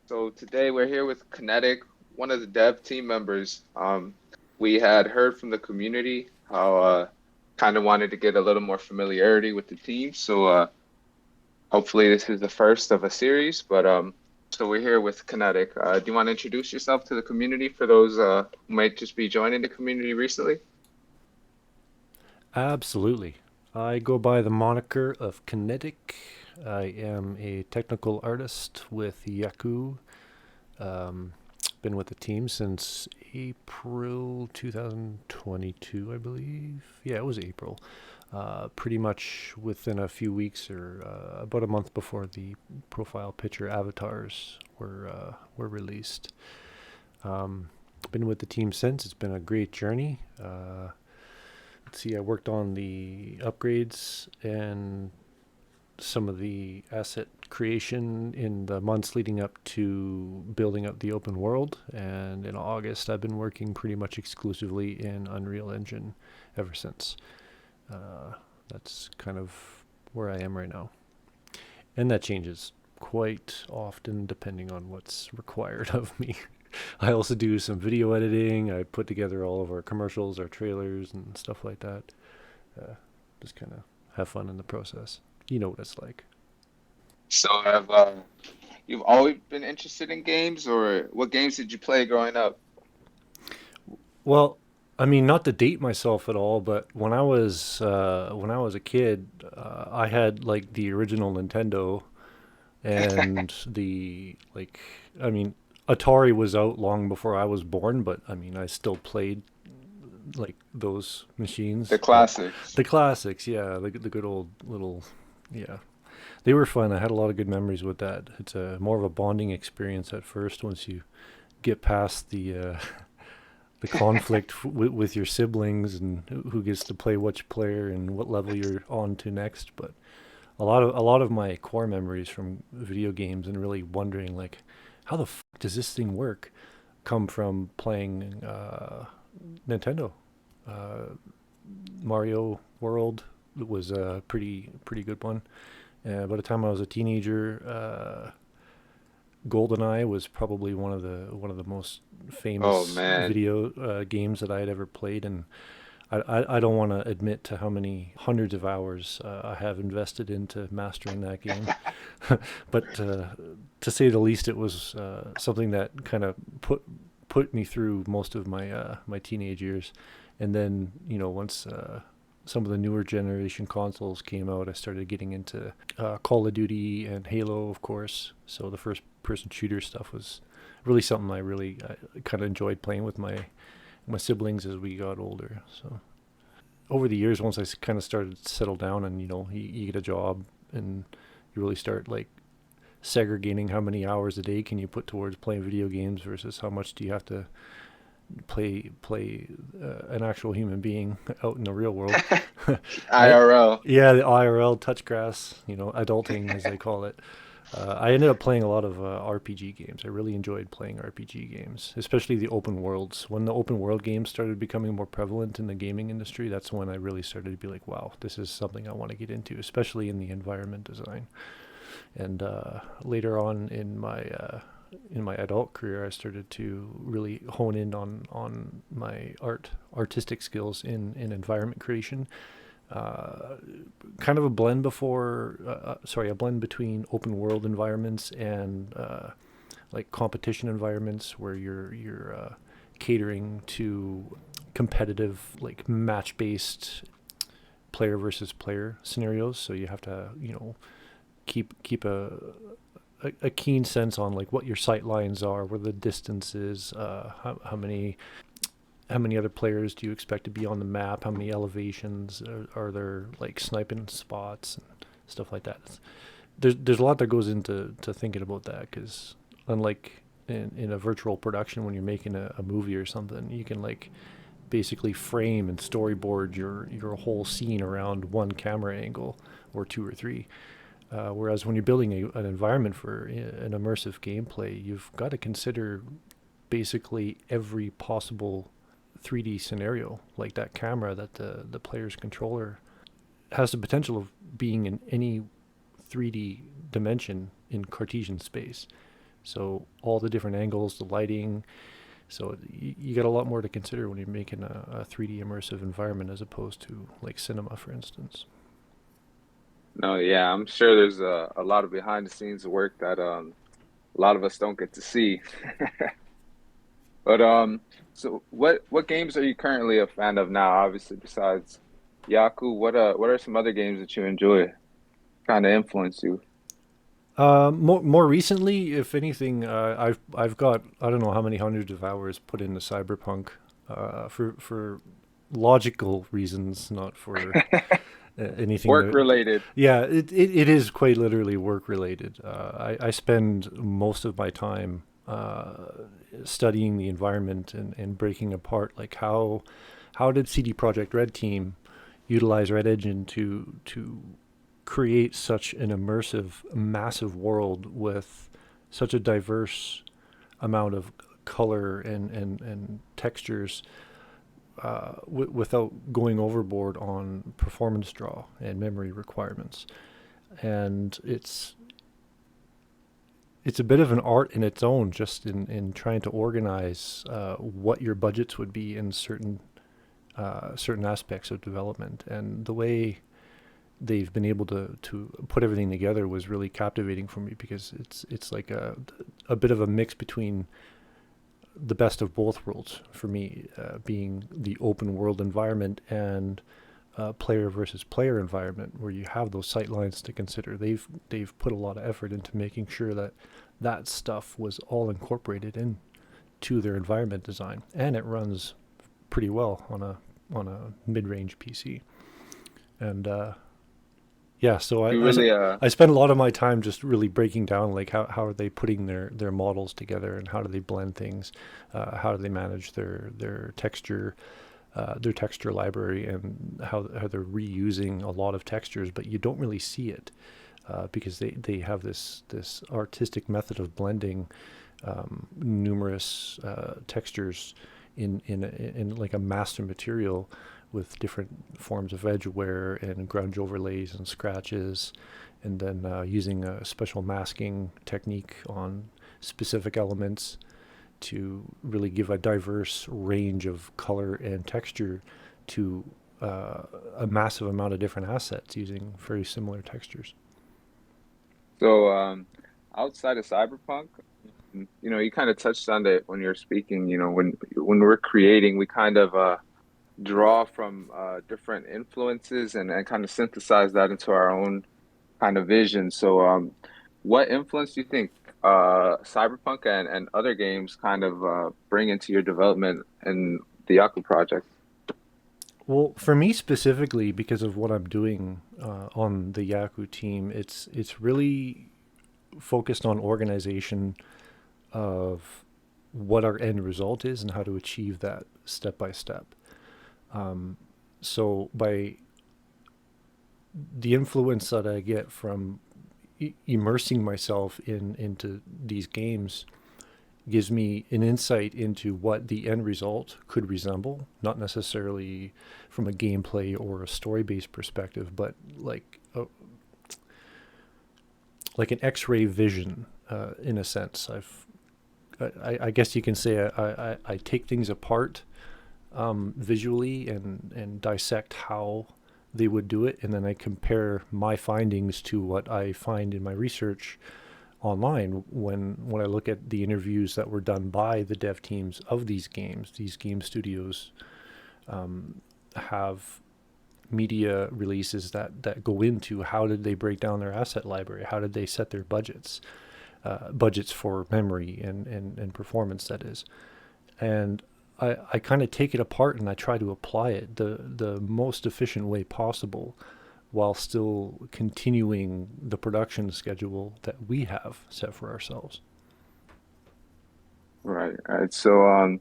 So today we're here with Kinetic, one of the dev team members. We had heard from the community how kind of wanted to get a little more familiarity with the team. So hopefully this is the first of a series. But we're here with Kinetic. Do you want to introduce yourself to the community for those who might just be joining the community recently? Absolutely. I go by the moniker of Kinetic. I am a technical artist with Yaku. Um, been with the team since April 2022, I believe. Yeah, it was April. Pretty much within a few weeks or about a month before the profile picture avatars were released. Been with the team since. It's been a great journey. Let's see, I worked on the upgrades and some of the asset creation in the months leading up to building up the open world. And in August, I've been working pretty much exclusively in Unreal Engine ever since. Uh, that's kind of where I am right now. And that changes quite often depending on what's required of me. I also do some video editing. I put together all of our commercials, our trailers, and stuff like that. Uh, just kind of have fun in the process. You know what it's like. So have you've always been interested in games, or what games did you play growing up? Well, I mean, not to date myself at all, but when I was a kid, I had like the original Nintendo and the like. I mean, Atari was out long before I was born, but I mean, I still played like those The machines. classics. The classics, yeah, the good old little, yeah, they were fun. I had a lot of good memories with that. It's a more of a bonding experience at first once you get past the conflict with your siblings and who gets to play which player and what level you're on to next. But a lot of my core memories from video games and really wondering like how the does this thing work come from playing Nintendo. Uh, Mario World was a pretty good one. By the time I was a teenager, GoldenEye was probably one of the most Oh famous man. video games that I had ever played, and I don't want to admit to how many hundreds of hours I have invested into mastering that game. But to say the least, it was something that kind of put me through most of my teenage years, and then once some of the newer generation consoles came out, I started getting into Call of Duty and Halo, of course. So the first person shooter stuff was really something I really kind of enjoyed playing with my siblings as we got older. So over the years, once I kind of started to settle down and you get a job and you really start like segregating how many hours a day can you put towards playing video games versus how much do you have to play an actual human being out in the real world. I IRL. Yeah, the IRL touch grass, adulting as they call it. I ended up playing a lot of RPG games. I really enjoyed playing RPG games, especially the open worlds. When the open world games started becoming more prevalent in the gaming industry, that's when I really started to be like, wow, this is something I want to get into, especially in the environment design. And later on in my adult career, I started to really hone in on my artistic skills in environment creation. Uh, Kind of a blend a blend between open world environments and like competition environments where you're catering to competitive like match based player versus player scenarios. So you have to keep a keen sense on like what your sight lines are, where the distance is, how many other players do you expect to be on the map, how many elevations are there, like sniping spots and stuff like that. There's a lot that goes into thinking about that because unlike in a virtual production when you're making a movie or something, you can like basically frame and storyboard your whole scene around one camera angle or two or three. Whereas when you're building an environment for an immersive gameplay, you've got to consider basically every possible 3D scenario, like that camera that the player's controller has the potential of being in any 3D dimension in Cartesian space. So all the different angles, the lighting. So you got a lot more to consider when you're making a 3D immersive environment as opposed to like cinema, for instance. No, yeah, I'm sure there's a lot of behind the scenes work that a lot of us don't get to see. But so what games are you currently a fan of now? Obviously, besides Yaku, what are some other games that you enjoy? Kind of influence you? More recently, if anything, I've got I don't know how many hundreds of hours put into Cyberpunk, for logical reasons, not for anything Work that. related. Yeah, it is quite literally work related. I spend most of my time studying the environment and breaking apart like how did CD Projekt Red team utilize Red Engine to create such an immersive, massive world with such a diverse amount of color and textures, without going overboard on performance draw and memory requirements. And it's a bit of an art in its own, just in trying to organize what your budgets would be in certain aspects of development. And the way they've been able to put everything together was really captivating for me, because it's like a bit of a mix between the best of both worlds for me, being the open world environment and player versus player environment where you have those sight lines to consider. They've put a lot of effort into making sure that that stuff was all incorporated into their environment design, and it runs pretty well on a mid-range PC. And yeah, so You really I spend a lot of my time just really breaking down like how are they putting their models together, and how do they blend things, how do they manage their texture library, and how they're reusing a lot of textures, but you don't really see it, because they have this artistic method of blending numerous textures in like a master material with different forms of edge wear and grunge overlays and scratches, and then using a special masking technique on specific elements to really give a diverse range of color and texture to a massive amount of different assets using very similar textures. so outside of Cyberpunk, you kind of touched on it when you're speaking. When we're creating, we kind of draw from different influences and kind of synthesize that into our own kind of vision. So, what influence do you think Cyberpunk and other games kind of bring into your development in the Yaku project? Well, for me specifically, because of what I'm doing on the Yaku team, it's really focused on organization of what our end result is and how to achieve that step by step. So by the influence that I get from immersing myself into these games gives me an insight into what the end result could resemble, not necessarily from a gameplay or a story-based perspective, but like an X-ray vision, in a sense. I guess you can say I take things apart visually and dissect how they would do it, and then I compare my findings to what I find in my research online when I look at the interviews that were done by the dev teams of these games. These game studios have media releases that go into how did they break down their asset library, how did they set their budgets for memory and performance, that is. And I kind of take it apart and I try to apply it the most efficient way possible, while still continuing the production schedule that we have set for ourselves. Right, right. So,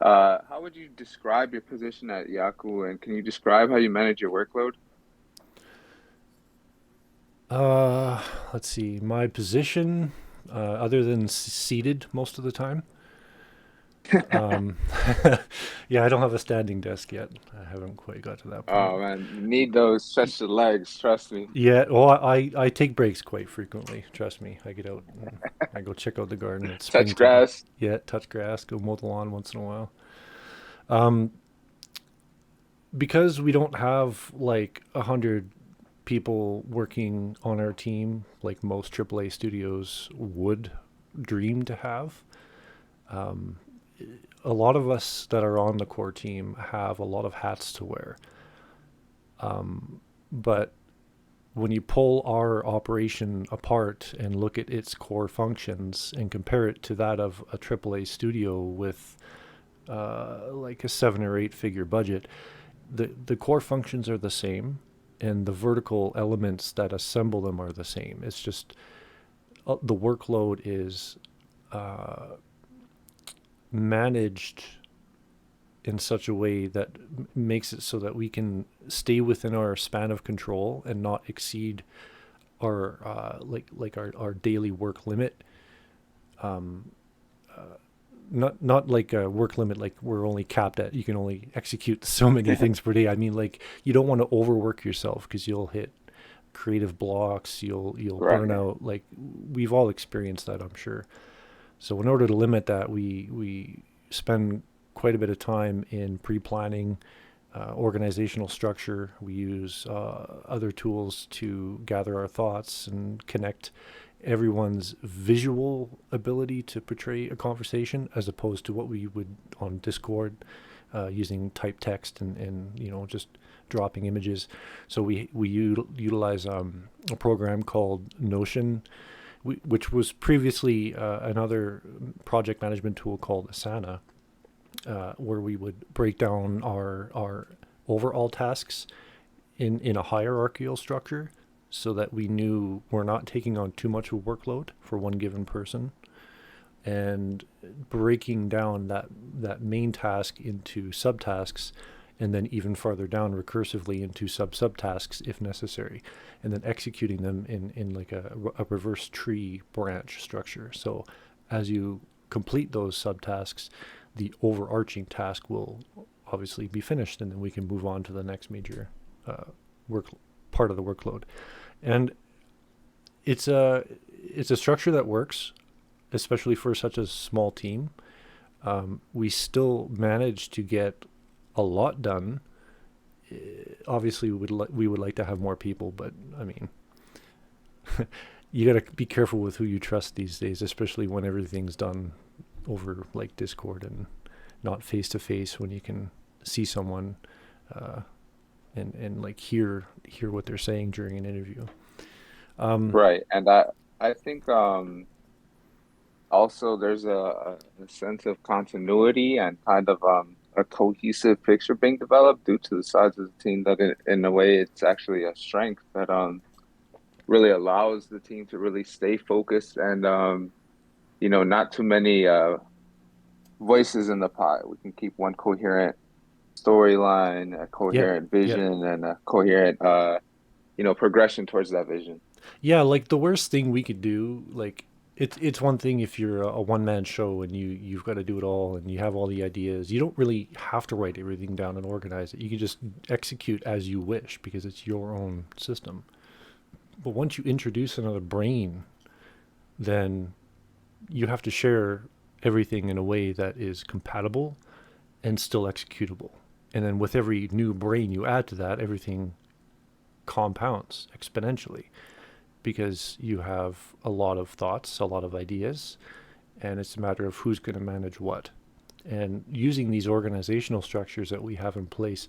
how would you describe your position at Yaku, and can you describe how you manage your workload? Uh, let's see. My position, other than seated most of the time, Um, yeah, I don't have a standing desk yet. I haven't quite got to that point. Oh man, you need those stretch the legs, trust me. Yeah, well, I take breaks quite frequently. Trust me. I get out and I go check out the garden. It's Touch springtime. grass. Yeah, touch grass, go mow the lawn once in a while. Um, because we don't have like 100 people working on our team like most AAA studios would dream to have. Um, a lot of us that are on the core team have a lot of hats to wear. But when you pull our operation apart and look at its core functions and compare it to that of a AAA studio with like a 7 or 8 figure budget, the core functions are the same, and the vertical elements that assemble them are the same. It's just the workload is managed in such a way that makes it so that we can stay within our span of control and not exceed our like our daily work limit. Not like a work limit like we're only capped at you can only execute so many things per day. I mean, like, you don't want to overwork yourself because you'll hit creative blocks, you'll burn Right. out. Like, we've all experienced that, I'm sure. So in order to limit that, we spend quite a bit of time in pre-planning, organizational structure. We use other tools to gather our thoughts and connect everyone's visual ability to portray a conversation as opposed to what we would on Discord, using type text and just dropping images. So we utilize a program called Notion, which was previously another project management tool called Asana, where we would break down our overall tasks in a hierarchical structure so that we knew we're not taking on too much of a workload for one given person, and breaking down that main task into subtasks, and then even farther down recursively into subtasks if necessary, and then executing them in like a reverse tree branch structure. So as you complete those subtasks, the overarching task will obviously be finished, and then we can move on to the next major uh, work part of the workload. And it's a structure that works, especially for such a small team. We still manage to get a lot done. Obviously, we would like to have more people, but I mean, you got to be careful with who you trust these days, especially when everything's done over like Discord and not face to face, when you can see someone uh, and like hear what they're saying during an interview. Um, Right. And I think also there's a sense of continuity and kind of a cohesive picture being developed due to the size of the team that in a way it's actually a strength that really allows the team to really stay focused and not too many voices in the pot. We can keep one coherent storyline, a yeah, coherent yeah, vision, and a coherent progression towards that vision. yeah. Like, the worst thing we could do, like, it's one thing if you're a one man show and you've got to do it all and you have all the ideas. You don't really have to write everything down and organize it. You can just execute as you wish because it's your own system. But once you introduce another brain, then you have to share everything in a way that is compatible and still executable. And then with every new brain you add to that, everything compounds exponentially because you have a lot of thoughts, a lot of ideas, and it's a matter of who's going to manage what. And using these organizational structures that we have in place,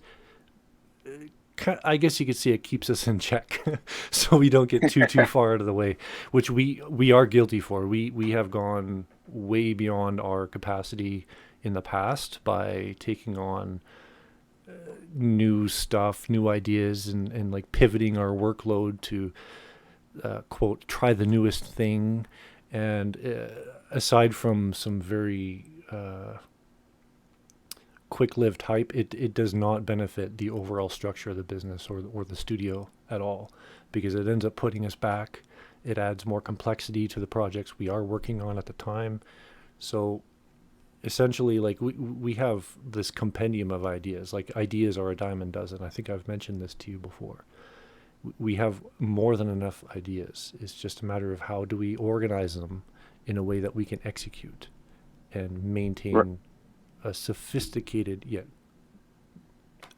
I guess you could say it keeps us in check, so we don't get too far out of the way, which we are guilty for. We have gone way beyond our capacity in the past by taking on new stuff, new ideas, and like pivoting our workload to quote try the newest thing. And aside from some very quick-lived hype, it does not benefit the overall structure of the business or the studio at all, because it ends up putting us back. It adds more complexity to the projects we are working on at the time. So essentially, like we have this compendium of ideas. Like ideas are a dime a dozen. I think I've mentioned this to you before. We have more than enough ideas. It's just a matter of how do we organize them in a way that we can execute and R- maintain a sophisticated yet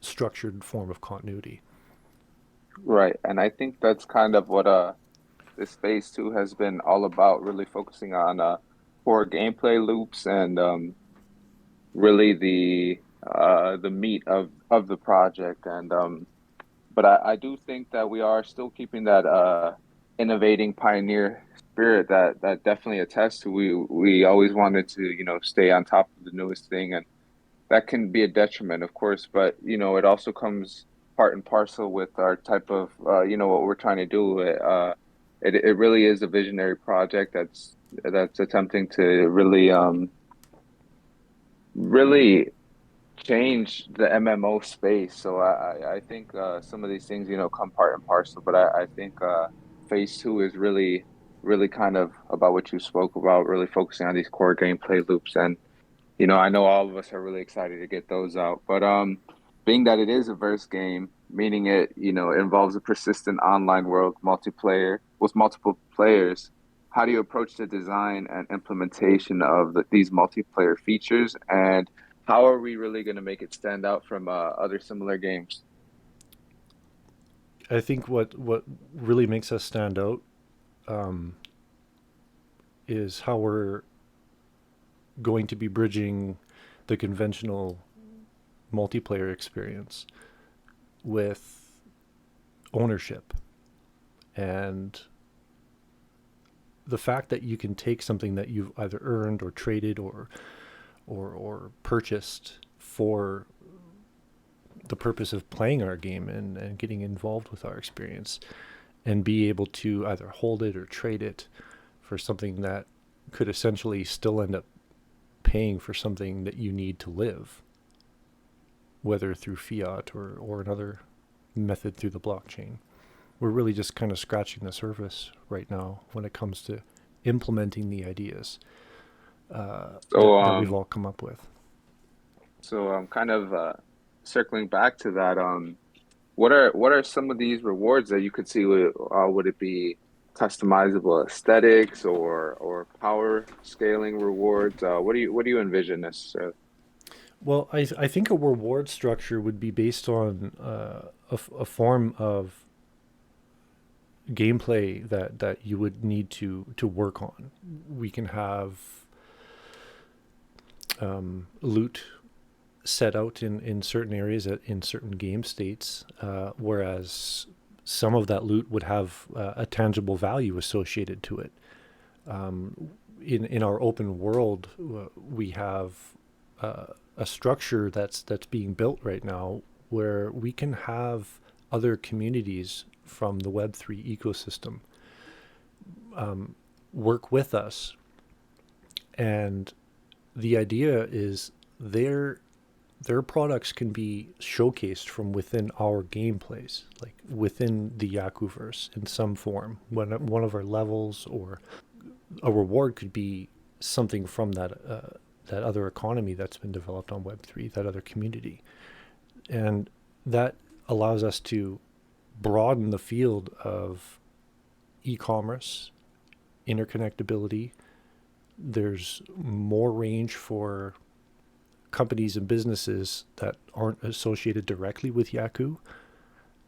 structured form of continuity. right. And I think that's kind of what this phase two has been all about, really focusing on core gameplay loops and really the meat of the project. And but I do think that we are still keeping that innovating pioneer spirit that definitely attests to we always wanted to, stay on top of the newest thing, and that can be a detriment, of course, but it also comes part and parcel with our type of what we're trying to do. It really is a visionary project that's attempting to really change the MMO space. So I think some of these things, come part and parcel, but I think phase two is really kind of about what you spoke about, really focusing on these core gameplay loops. And I know all of us are really excited to get those out. But being that it is a verse game, meaning it, involves a persistent online world multiplayer with multiple players, how do you approach the design and implementation of these multiplayer features? And how are we really going to make it stand out from other similar games? I think what really makes us stand out is how we're going to be bridging the conventional multiplayer experience with ownership and the fact that you can take something that you've either earned or traded or purchased for the purpose of playing our game and getting involved with our experience and be able to either hold it or trade it for something that could essentially still end up paying for something that you need to live, whether through fiat or another method through the blockchain. We're really just kind of scratching the surface right now when it comes to implementing the ideas So that we've all come up with. kind of circling back to that. What are some of these rewards that you could see? Would it be customizable aesthetics or power scaling rewards? What do you envision necessarily? Well, I think a reward structure would be based on a form of gameplay that you would need to work on. We can have loot set out in certain areas in certain game states, whereas some of that loot would have a tangible value associated to it. In our open world, we have a structure that's being built right now where we can have other communities from the Web3 ecosystem work with us, and the idea is their products can be showcased from within our gameplays, like within the Yakuverse in some form. One of our levels or a reward could be something from that other economy that's been developed on Web3, that other community, and that allows us to broaden the field of e-commerce, interconnectability. There's more range for companies and businesses that aren't associated directly with Yaku,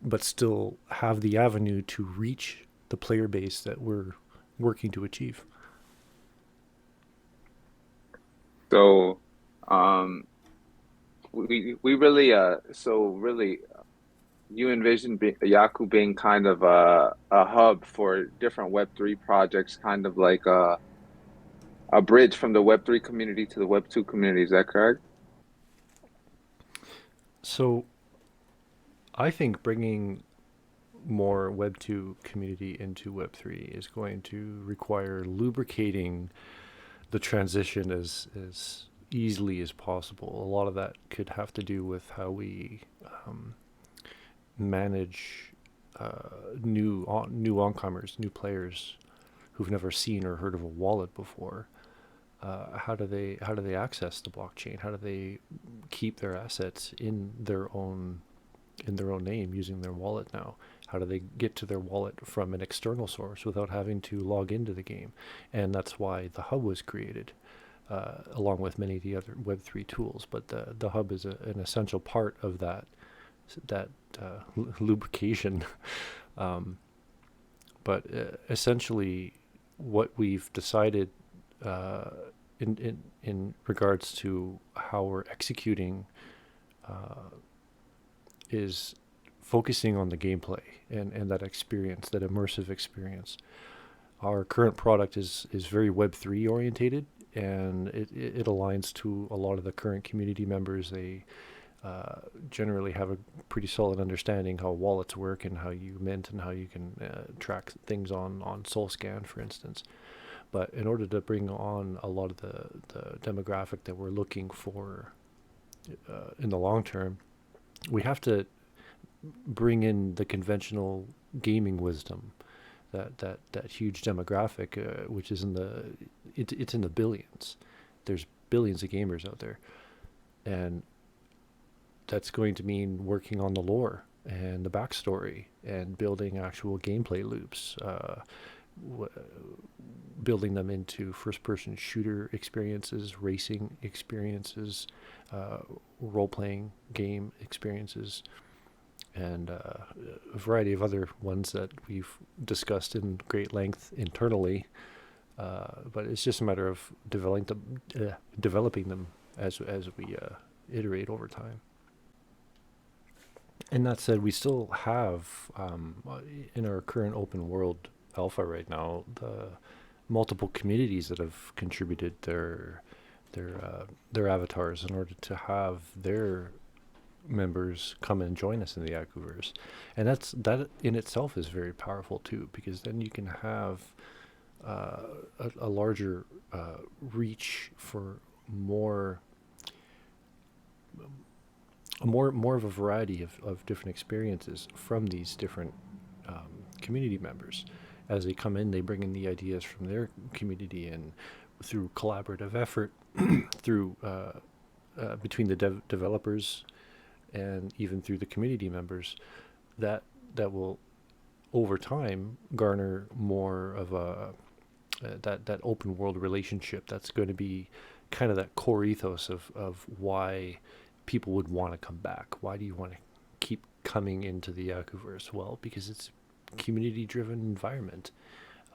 but still have the avenue to reach the player base that we're working to achieve. So, um, we really really you envision Yaku being kind of a hub for different Web3 projects, kind of like a bridge from the Web3 community to the Web2 community. Is that correct? So I think bringing more Web2 community into Web3 is going to require lubricating the transition as easily as possible. A lot of that could have to do with how we manage new oncomers, new players who've never seen or heard of a wallet before. how do they access the blockchain? How do they keep their assets in their own name using their wallet now? How do they get to their wallet from an external source without having to log into the game? And that's why the hub was created, along with many of the other Web3 tools. But the hub is an essential part of that lubrication. um, but essentially, what we've decided in regards to how we're executing is focusing on the gameplay and that experience, that immersive experience. Our current product is very Web3 orientated, and it aligns to a lot of the current community members. They generally have a pretty solid understanding how wallets work and how you mint and how you can track things on SoulScan, for instance. But in order to bring on a lot of the demographic that we're looking for in the long term, we have to bring in the conventional gaming wisdom, that huge demographic, which is it's in the billions. There's billions of gamers out there, and that's going to mean working on the lore and the backstory and building actual gameplay loops, building them into first-person shooter experiences, racing experiences, role-playing game experiences, and a variety of other ones that we've discussed in great length internally. But it's just a matter of developing them as we iterate over time. And that said, we still have in our current open world alpha right now the multiple communities that have contributed their avatars in order to have their members come and join us in the Yakuverse. And that in itself is very powerful too, because then you can have a larger reach for more of a variety of different experiences from these different community members. As they come in, they bring in the ideas from their community, and through collaborative effort, through between the developers and even through the community members, that will over time garner more of a that open world relationship. That's going to be kind of that core ethos of why people would want to come back. Why do you want to keep coming into the Yakuverse? Well, because it's a community-driven environment,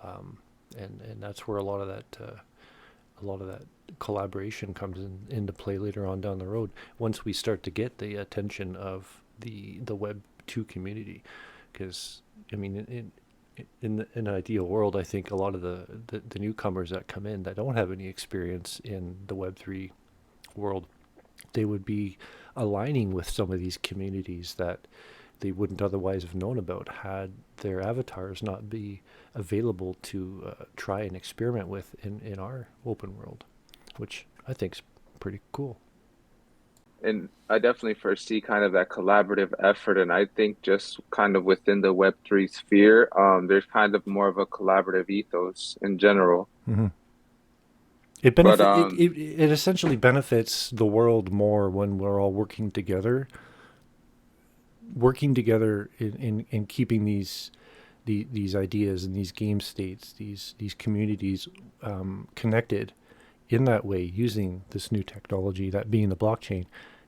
and that's where a lot of that collaboration comes into play later on down the road. Once we start to get the attention of the Web 2 community, because I mean, in an ideal world, I think a lot of the newcomers that come in that don't have any experience in the Web 3 world, they would be aligning with some of these communities that they wouldn't otherwise have known about had their avatars not be available to try and experiment with in our open world, which I think is pretty cool. And I definitely foresee kind of that collaborative effort. And I think just kind of within the Web3 sphere, there's kind of more of a collaborative ethos in general. Mm-hmm. But It essentially benefits the world more when we're all working together in keeping these ideas and these game states, these communities connected in that way, using this new technology, that being the blockchain,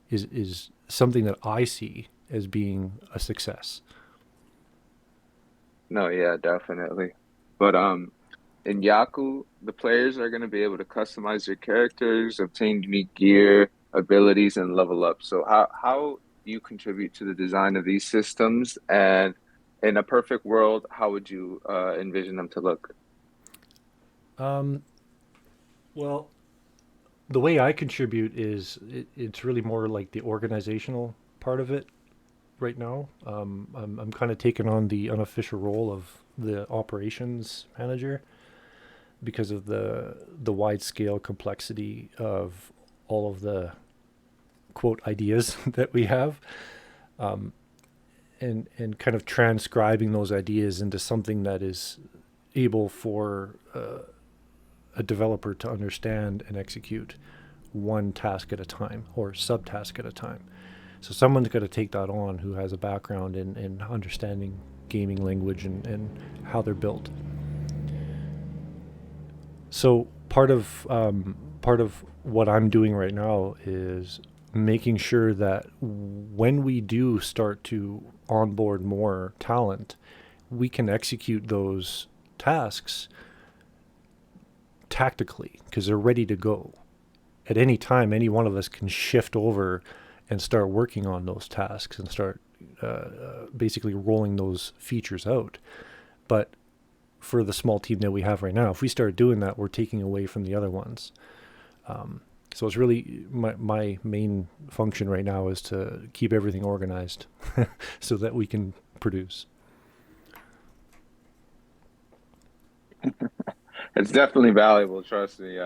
is something that I see as being a success. no, yeah, definitely. But in Yaku, the players are going to be able to customize their characters, obtain unique gear, abilities, and level up. So how do you contribute to the design of these systems? And in a perfect world, how would you envision them to look? Um, well, the way I contribute is it's really more like the organizational part of it right now. I'm kind of taking on the unofficial role of the operations manager because of the wide scale complexity of all of the quote ideas that we have, um, and kind of transcribing those ideas into something that is able for a developer to understand and execute one task at a time or subtask at a time. So someone's got to take that on who has a background in understanding gaming language and how they're built. So part of what I'm doing right now is making sure that when we do start to onboard more talent, we can execute those tasks tactically because they're ready to go. At any time, any one of us can shift over and start working on those tasks and start basically rolling those features out. But for the small team that we have right now, if we start doing that, we're taking away from the other ones. So it's really my main function right now is to keep everything organized so that we can produce. It's definitely valuable, trust me.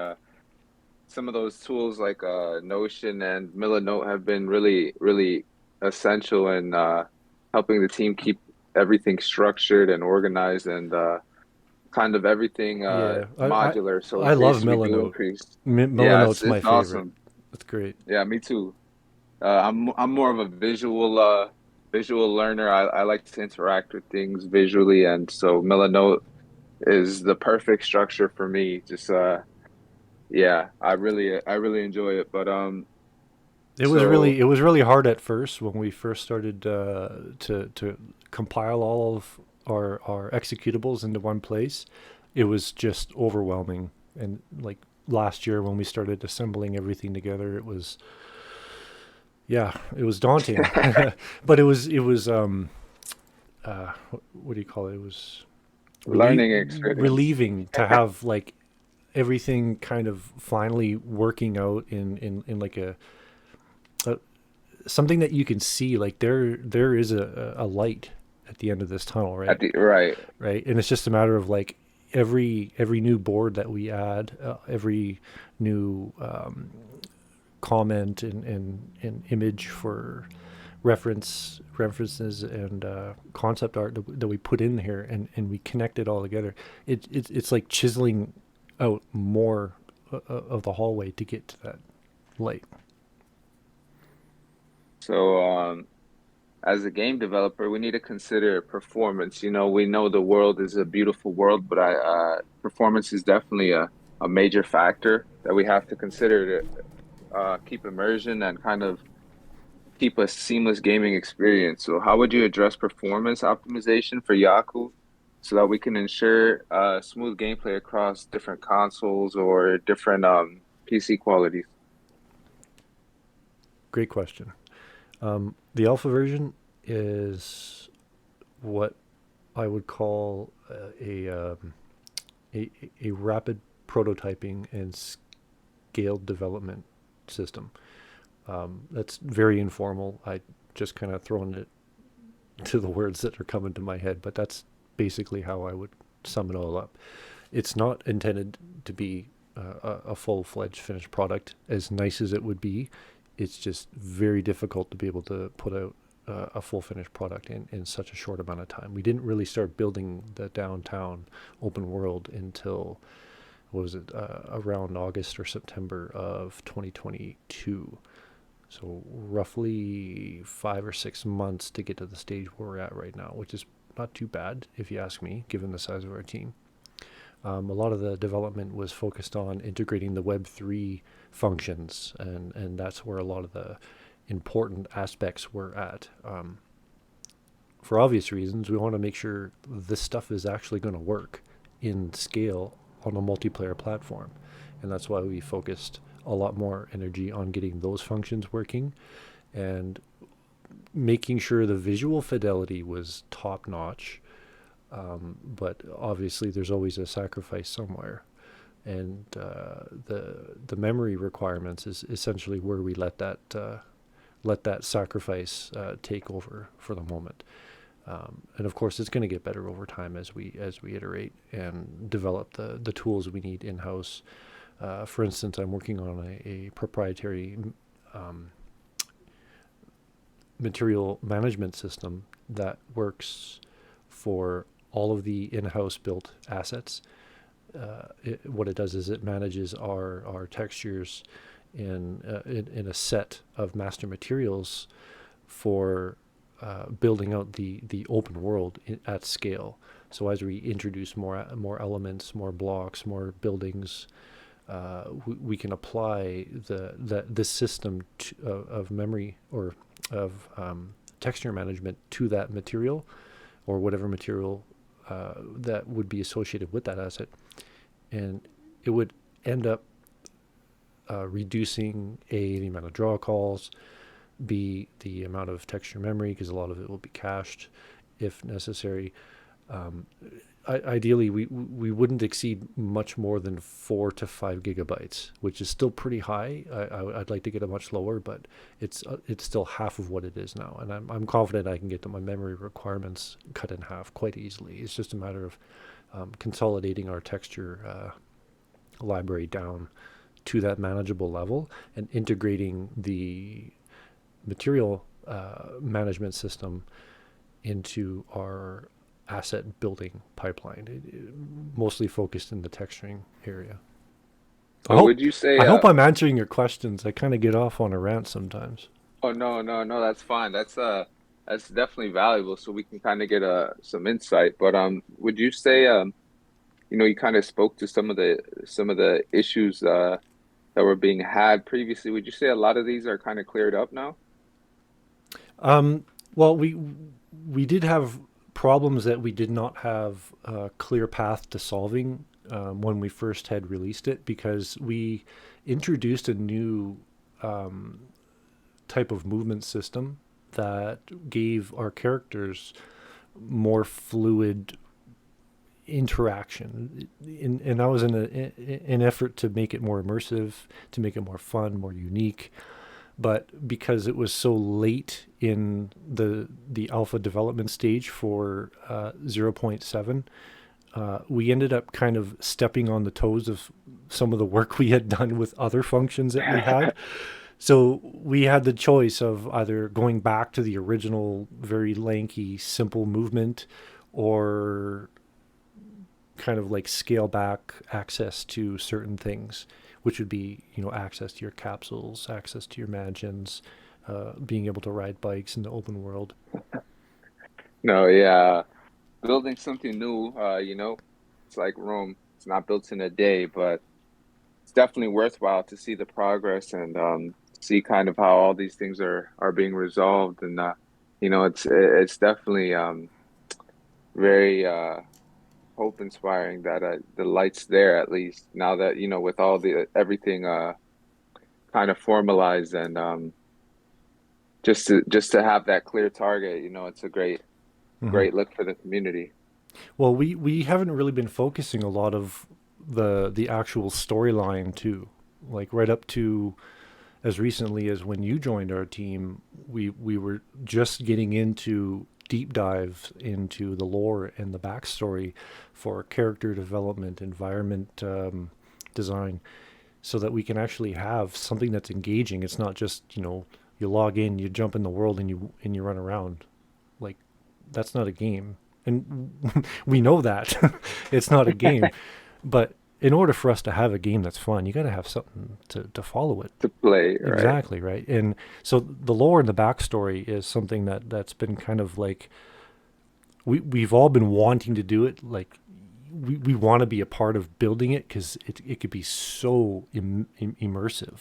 Some of those tools like Notion and Milanote have been really, really essential in helping the team keep everything structured and organized and kind of everything Yeah, modular. So in I love case we do Milanote. increase, yeah, Milanote's my it's favorite. awesome. That's great. Yeah, me too. I'm more of a visual learner. I like to interact with things visually, and so Milanote is the perfect structure for me. Just yeah, I really enjoy it. But so It was really hard at first when we first started to compile all of our executables into one place. It was just overwhelming, and like last year when we started assembling everything together, it was yeah, it was daunting, but it was what do you call it? It was learning experience. relieving to have like everything kind of finally working out in like a something that you can see. Like there is a light at the end of this tunnel, right? At the right. Right, and it's just a matter of like every new board that we add, every new comment and image for references and concept art that we put in here and we connect it all together. It's like chiseling out more of the hallway to get to that light. So as a game developer, we need to consider performance. You know, we know the world is a beautiful world, but performance is definitely a major factor that we have to consider to keep immersion and kind of keep a seamless gaming experience. So, how would you address performance optimization for Yaku so that we can ensure smooth gameplay across different consoles or different PC qualities? Great question. The alpha version is what I would call a rapid prototyping and scaled development system. That's very informal. I just kind of thrown it to the words that are coming to my head, but that's basically how I would sum it all up. It's not intended to be a full-fledged finished product, as nice as it would be. It's just very difficult to be able to put out a full finished product in such a short amount of time. We didn't really start building the downtown open world until, what was it, around August or September of 2022. So roughly 5 or 6 months to get to the stage where we're at right now, which is not too bad if you ask me, given the size of our team. A lot of the development was focused on integrating the Web3 functions, and that's where a lot of the important aspects were at. For obvious reasons, we want to make sure this stuff is actually going to work in scale on a multiplayer platform. And that's why we focused a lot more energy on getting those functions working and making sure the visual fidelity was top notch. But obviously there's always a sacrifice somewhere. And the memory requirements is essentially where we let that sacrifice take over for the moment. And of course, it's going to get better over time as we iterate and develop the tools we need in house. For instance, I'm working on a proprietary material management system that works for all of the in-house built assets. what it does is it manages our textures in a set of master materials for building out the open world at scale. So as we introduce more elements, more blocks, more buildings, we can apply this system of memory or of texture management to that material or whatever material that would be associated with that asset, and it would end up reducing the amount of draw calls, b the amount of texture memory because a lot of it will be cached if necessary. Um, Ideally, we wouldn't exceed much more than 4 to 5 gigabytes, which is still pretty high. I'd like to get it much lower, but it's still half of what it is now, and I'm confident I can get to my memory requirements cut in half quite easily. It's just a matter of consolidating our texture library down to that manageable level and integrating the material management system into our asset building pipeline, mostly focused in the texturing area. I So hope would you say, I hope I'm answering your questions. I kind of get off on a rant sometimes. oh no, no, no, that's fine. That's definitely valuable so we can kind of get some insight. But would you say you kind of spoke to some of the issues that were being had previously. Would you say a lot of these are kind of cleared up now? Um, well, we did have problems that we did not have a clear path to solving when we first had released it because we introduced a new um, type of movement system that gave our characters more fluid interaction, and that was an effort to make it more immersive, to make it more fun, more unique. But because it was so late in the alpha development stage for 0.7, we ended up kind of stepping on the toes of some of the work we had done with other functions that we had. So we had the choice of either going back to the original, very lanky, simple movement, or kind of like scale back access to certain things, which would be, access to your capsules, access to your mansions, being able to ride bikes in the open world. No, yeah. Building something new, it's like Rome. It's not built in a day, but it's definitely worthwhile to see the progress and see kind of how all these things are being resolved. And it's definitely very hope inspiring that the light's there at least now that with all the everything kind of formalized and just to have that clear target, it's a Hmm. great look for the community. Well, we haven't really been focusing a lot of the actual storyline too, like right up to as recently as when you joined our team, we were just getting into deep dives into the lore and the backstory for character development, environment design, so that we can actually have something that's engaging. It's not just you log in, you jump in the world, and you run around. Like that's not a game, and we know that it's not a game. But in order for us to have a game that's fun, you got to have something to follow it. To play, right? Exactly, right. And so the lore and the backstory is something that's been kind of like we've all been wanting to do it. Like we want to be a part of building it because it could be so immersive.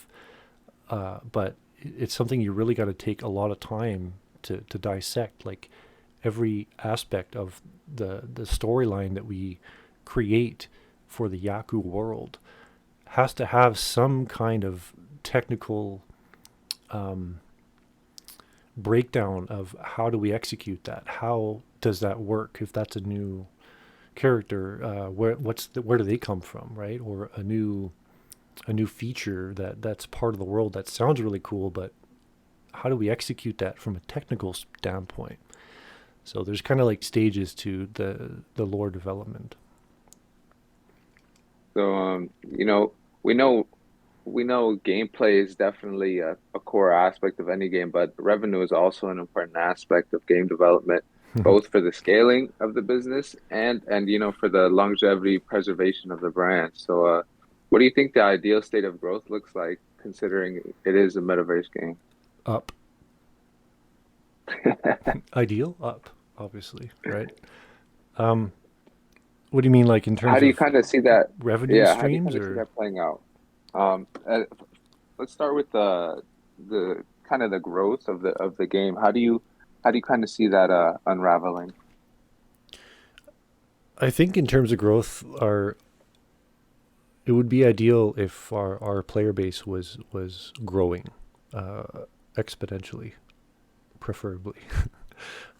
But it's something you really got to take a lot of time to dissect. Like every aspect of the storyline that we create for the Yaku world has to have some kind of technical um, breakdown of how do we execute that? How does that work? If that's a new character, where do they come from, right? Or a new feature that's part of the world that sounds really cool, but how do we execute that from a technical standpoint? So there's kind of like stages to the lore development. So we know we know gameplay is definitely a core aspect of any game, but revenue is also an important aspect of game development. both for the scaling of the business and for the longevity preservation of the brand. So, what do you think the ideal state of growth looks like, considering it is a metaverse game? Up. Ideal? Up, obviously, right? Um, what do you mean, like in How terms do you of kind of see that? revenue Yeah, how do you streams kind of see or? that playing out? Let's start with the kind of the growth of the game. How do you kind of see that unraveling? I think in terms of growth, it would be ideal if our player base was growing uh, exponentially, preferably.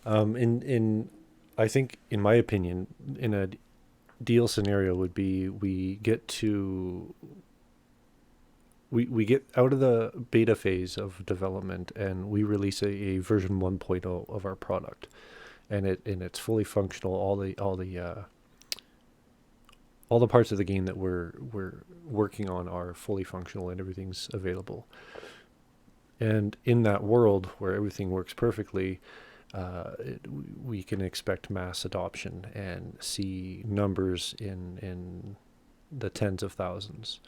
In I think, in my opinion, in a deal scenario would be we get out of the beta phase of development and we release a version 1.0 of our product, and it's fully functional. All the parts of the game that we're working on are fully functional and everything's available. And in that world where everything works perfectly, we can expect mass adoption and see numbers in the tens of thousands.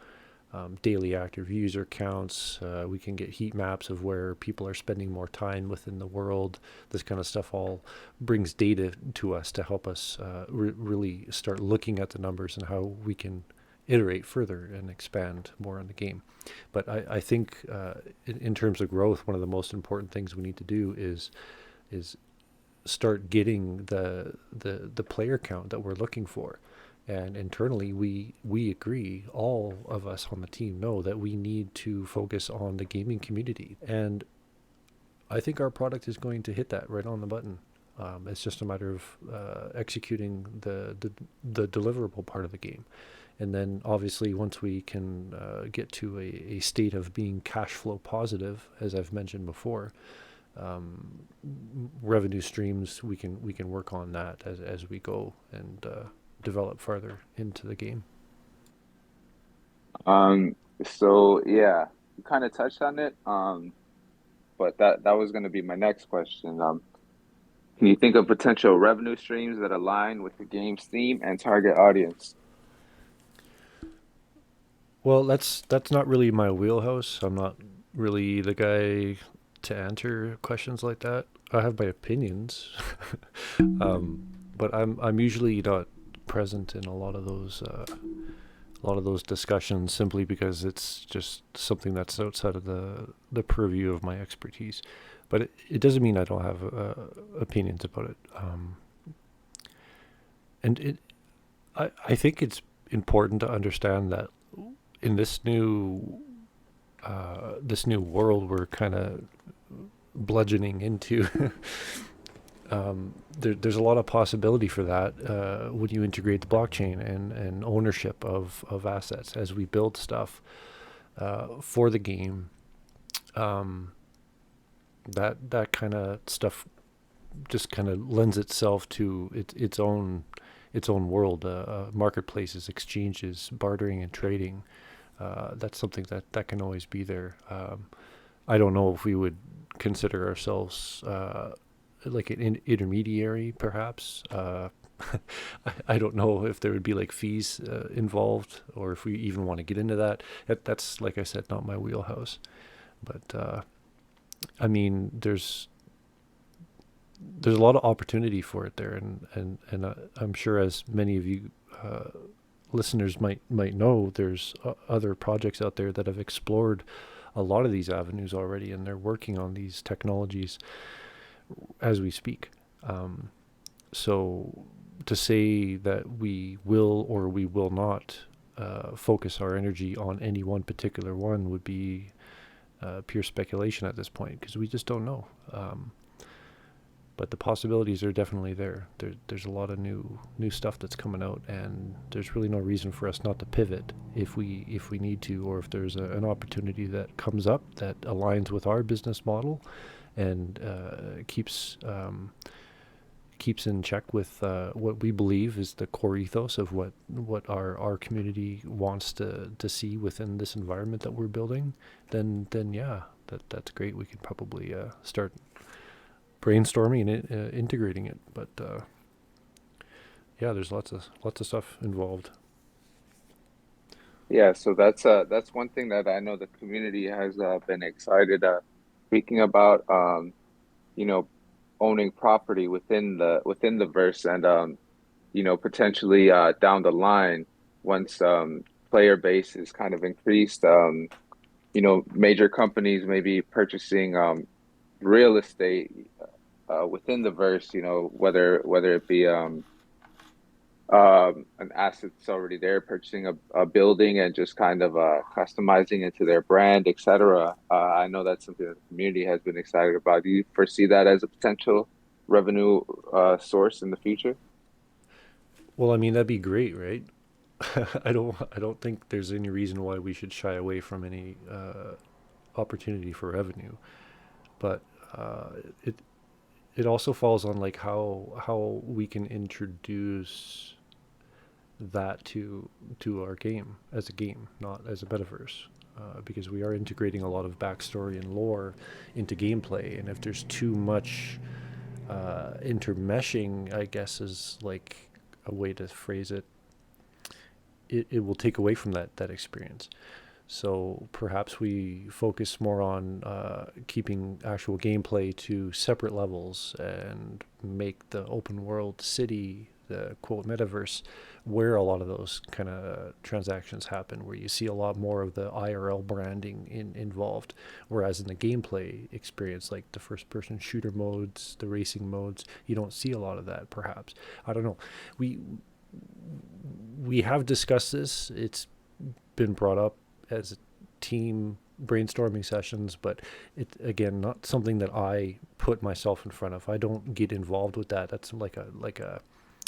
Daily active user counts. We can get heat maps of where people are spending more time within the world. This kind of stuff all brings data to us to help us really start looking at the numbers and how we can iterate further and expand more on the game. But I think in terms of growth, one of the most important things we need to do is start getting the player count that we're looking for. And internally, we agree, all of us on the team know that we need to focus on the gaming community. And I think our product is going to hit that right on the button. It's just a matter of executing the deliverable part of the game. And then obviously once we can get to a state of being cash flow positive, as I've mentioned before, revenue streams, we can work on that as we go and develop farther into the game. Um, so yeah, you kind of touched on it. But that was going to be my next question. Can you think of potential revenue streams that align with the game's theme and target audience? Well, that's not really my wheelhouse. I'm not really the guy to answer questions like that. I have my opinions, but I'm usually not present in a lot of those discussions simply because it's just something that's outside of the purview of my expertise. But it doesn't mean I don't have opinions about it. And I think it's important to understand that in this new world we're kind of bludgeoning into, there's a lot of possibility for that when you integrate the blockchain and ownership of assets as we build stuff for the game. Um, that kind of stuff just kind of lends itself to its own world, marketplaces, exchanges, bartering and trading. That's something that can always be there. I don't know if we would consider ourselves like an intermediary, perhaps. I don't know if there would be like fees involved, or if we even want to get into that. That's, like I said, not my wheelhouse. But I mean, there's a lot of opportunity for it there, and I'm sure, as many of you listeners might know, there's other projects out there that have explored a lot of these avenues already, and they're working on these technologies as we speak. So to say that we will or we will not focus our energy on any one particular one would be pure speculation at this point, because we just don't know. But the possibilities are definitely there. There's a lot of new stuff that's coming out, and there's really no reason for us not to pivot if we need to, or if there's an opportunity that comes up that aligns with our business model and keeps in check with what we believe is the core ethos of what our community wants to see within this environment that we're building. Then yeah, that's great. We could probably start brainstorming and integrating it. But yeah, there's lots of stuff involved. Yeah, so that's one thing that I know the community has been excited speaking about you know owning property within the verse and potentially down the line once player base is kind of increased major companies may be purchasing real estate within the verse, whether it be an asset that's already there, purchasing a building and just kind of customizing it to their brand, etc. I know that's something that the community has been excited about. Do you foresee that as a potential revenue source in the future? Well, I mean that'd be great, right? I don't think there's any reason why we should shy away from any opportunity for revenue, but uh, it it also falls on like how we can introduce that to our game as a game, not as a metaverse. Because we are integrating a lot of backstory and lore into gameplay, and if there's too much intermeshing, I guess is like a way to phrase it, it will take away from that experience. So perhaps we focus more on keeping actual gameplay to separate levels and make the open world city, the quote metaverse, where a lot of those kind of transactions happen, where you see a lot more of the IRL branding involved. Whereas in the gameplay experience, like the first person shooter modes, the racing modes, you don't see a lot of that perhaps. I don't know. We we have discussed this. It's been brought up as team brainstorming sessions, but it again not something that I put myself in front of. I don't get involved with that. That's like a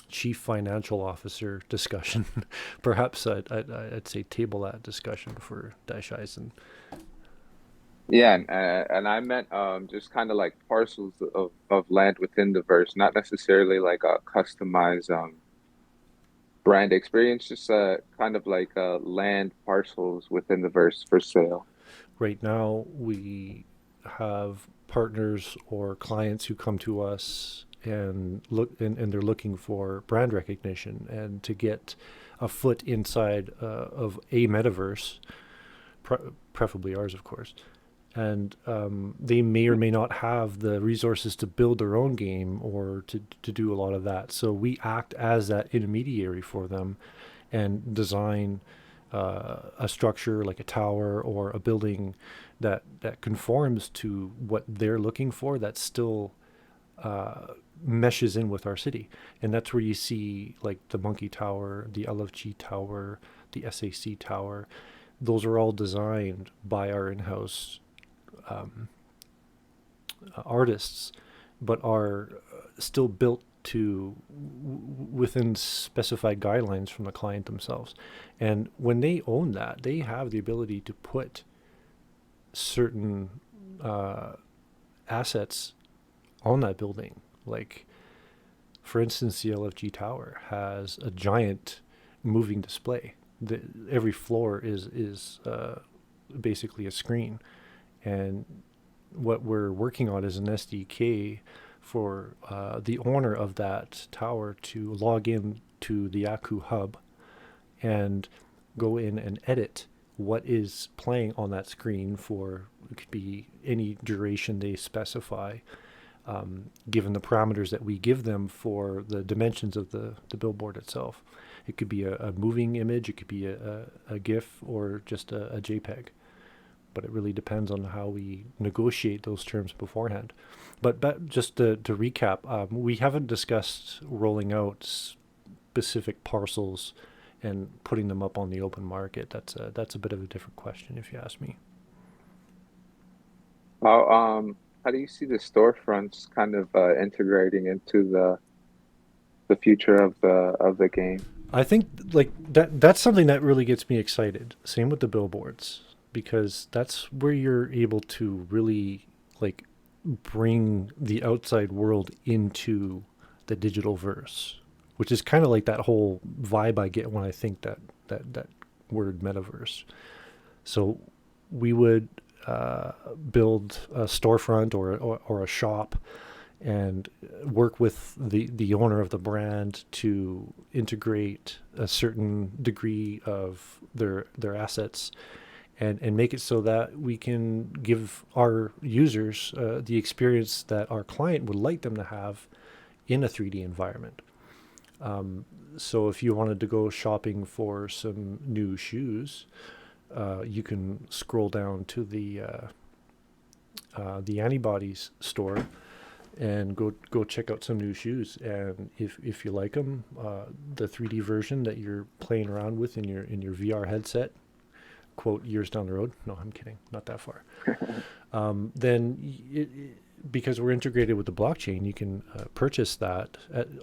chief financial officer discussion. Perhaps I'd say table that discussion for Daishaizen. Yeah, and I meant just kind of like parcels of land within the verse, not necessarily like a customized brand experience, just kind of like land parcels within the verse for sale. Right now, we have partners or clients who come to us and and they're looking for brand recognition and to get a foot inside of a metaverse, preferably ours, of course. And they may or may not have the resources to build their own game or to do a lot of that. So we act as that intermediary for them and design a structure like a tower or a building that conforms to what they're looking for, that still meshes in with our city. And that's where you see like the Monkey Tower, the LFG Tower, the SAC Tower. Those are all designed by our in-house artists, but are still built to within specified guidelines from the client themselves. And when they own that, they have the ability to put certain uh, assets on that building. Like, for instance, the LFG Tower has a giant moving display. Every floor is basically a screen, and what we're working on is an SDK for the owner of that tower to log in to the Yaku hub and go in and edit what is playing on that screen for it could be any duration they specify, given the parameters that we give them for the dimensions of the billboard itself. It could be a moving image, it could be a GIF, or just a JPEG. But it really depends on how we negotiate those terms beforehand. But just to recap, we haven't discussed rolling out specific parcels and putting them up on the open market. That's a bit of a different question, if you ask me. How do you see the storefronts kind of integrating into the future of the game? I think like that's something that really gets me excited. Same with the billboards, because that's where you're able to really like bring the outside world into the digital verse, which is kind of like that whole vibe I get when I think that word metaverse. So we would build a storefront or a shop and work with the owner of the brand to integrate a certain degree of their assets, and make it so that we can give our users the experience that our client would like them to have in a 3D environment. So if you wanted to go shopping for some new shoes, you can scroll down to the Antibodies store and go check out some new shoes. And if you like them, the 3D version that you're playing around with in your VR headset, quote, years down the road. No, I'm kidding, not that far. Because we're integrated with the blockchain, you can purchase that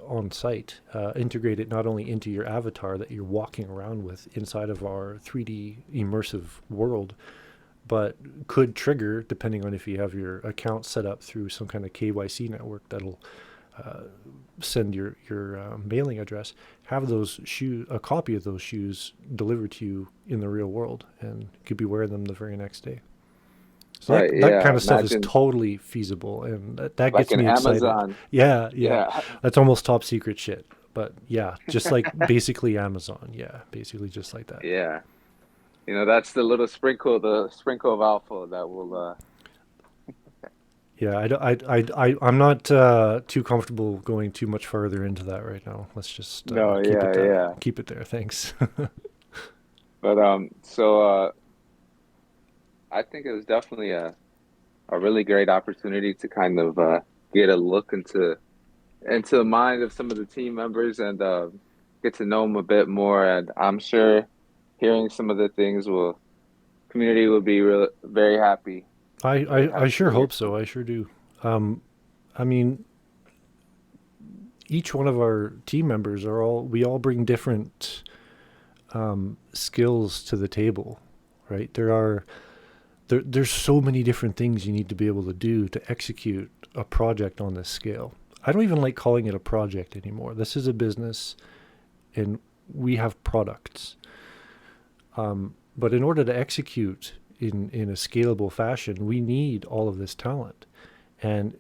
on site, integrate it not only into your avatar that you're walking around with inside of our 3D immersive world, but could trigger, depending on if you have your account set up through some kind of KYC network that'll send your mailing address, have those shoes, a copy of those shoes delivered to you in the real world, and you could be wearing them the very next day. So Right, that yeah. kind of stuff is Imagine totally feasible, and that like gets an me excited. Amazon. Yeah, yeah, Yeah, that's almost top secret shit. But yeah, just like basically Amazon. Yeah, basically just like that. yeah. That's the sprinkle of alpha that will Yeah, I'm not too comfortable going too much further into that right now. Let's just no, yeah, yeah. keep it there. Thanks. But I think it was definitely a really great opportunity to kind of get a look into the mind of some of the team members and get to know them a bit more. And I'm sure hearing some of the things will community will be very happy, very I happy to sure hear hope from. so. I sure do. I mean, each one of our team members we all bring different skills to the table, right? There's so many different things you need to be able to do to execute a project on this scale. I don't even like calling it a project anymore. This is a business, and we have products. But in order to execute in a scalable fashion, we need all of this talent. And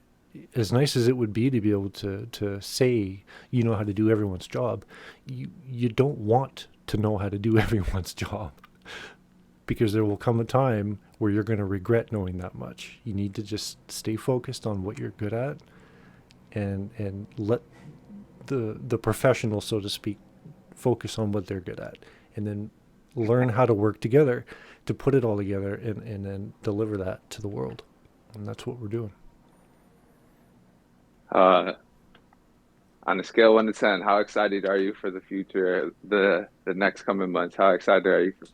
as nice as it would be to be able to say you know how to do everyone's job, you don't want to know how to do everyone's job, because there will come a time where you're going to regret knowing that much. You need to just stay focused on what you're good at, and let the professional, so to speak, focus on what they're good at, and then learn how to work together to put it all together and then deliver that to the world. And that's what we're doing. Uh, on a scale 1 to 10, how excited are you for the future, the next coming months? How excited are you for the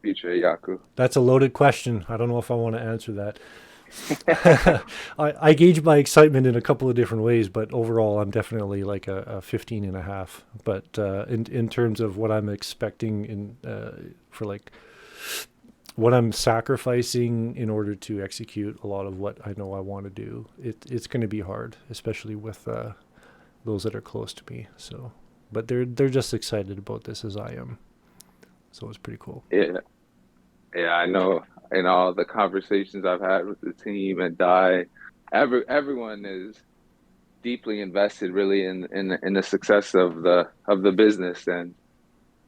future, Yaku? That's a loaded question. I don't know if I want to answer that. I gauge my excitement in a couple of different ways, but overall, I'm definitely like a 15 and a half. But in terms of what I'm expecting for like what I'm sacrificing in order to execute a lot of what I know I want to do, it's going to be hard, especially with those that are close to me. So, but they're just excited about this as I am. So it's pretty cool. Yeah, yeah, I know. In all the conversations I've had with the team and everyone is deeply invested, really, in the success of the business and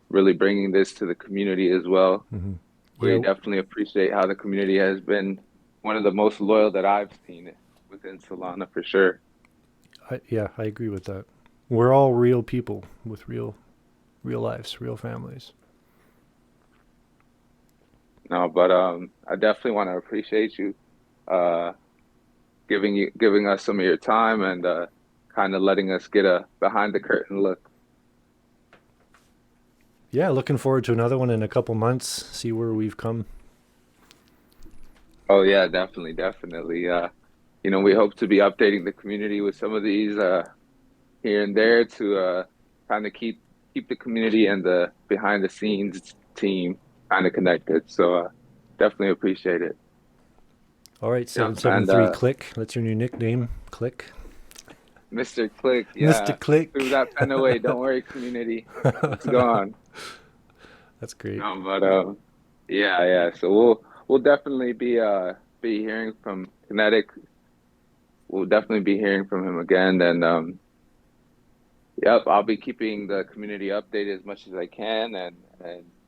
really bringing this to the community as well. Hmm. We Yeah, definitely appreciate how the community has been one of the most loyal that I've seen within Solana for sure. I agree with that. We're all real people with real lives, real families. No, but I definitely want to appreciate you uh, giving us some of your time and kind of letting us get a behind the curtain look. Yeah, looking forward to another one in a couple months. See where we've come. Oh yeah, definitely, definitely. We hope to be updating the community with some of these here and there to kind of keep the community and the behind the scenes team kind of connected. So definitely appreciate it. All right, Yeah, and 773 Click. That's your new nickname, Click. Mr. Click, Mr. yeah, threw Click. that pen away. Don't worry, community, it's gone. That's great. No, but yeah, yeah. So we'll definitely be hearing from Kinetic we'll definitely be hearing from him again. And yep, I'll be keeping the community updated as much as I can, and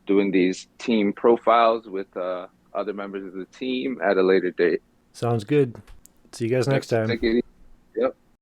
doing these team profiles with other members of the team at a later date. Sounds good. See you guys Yep, next so time. take it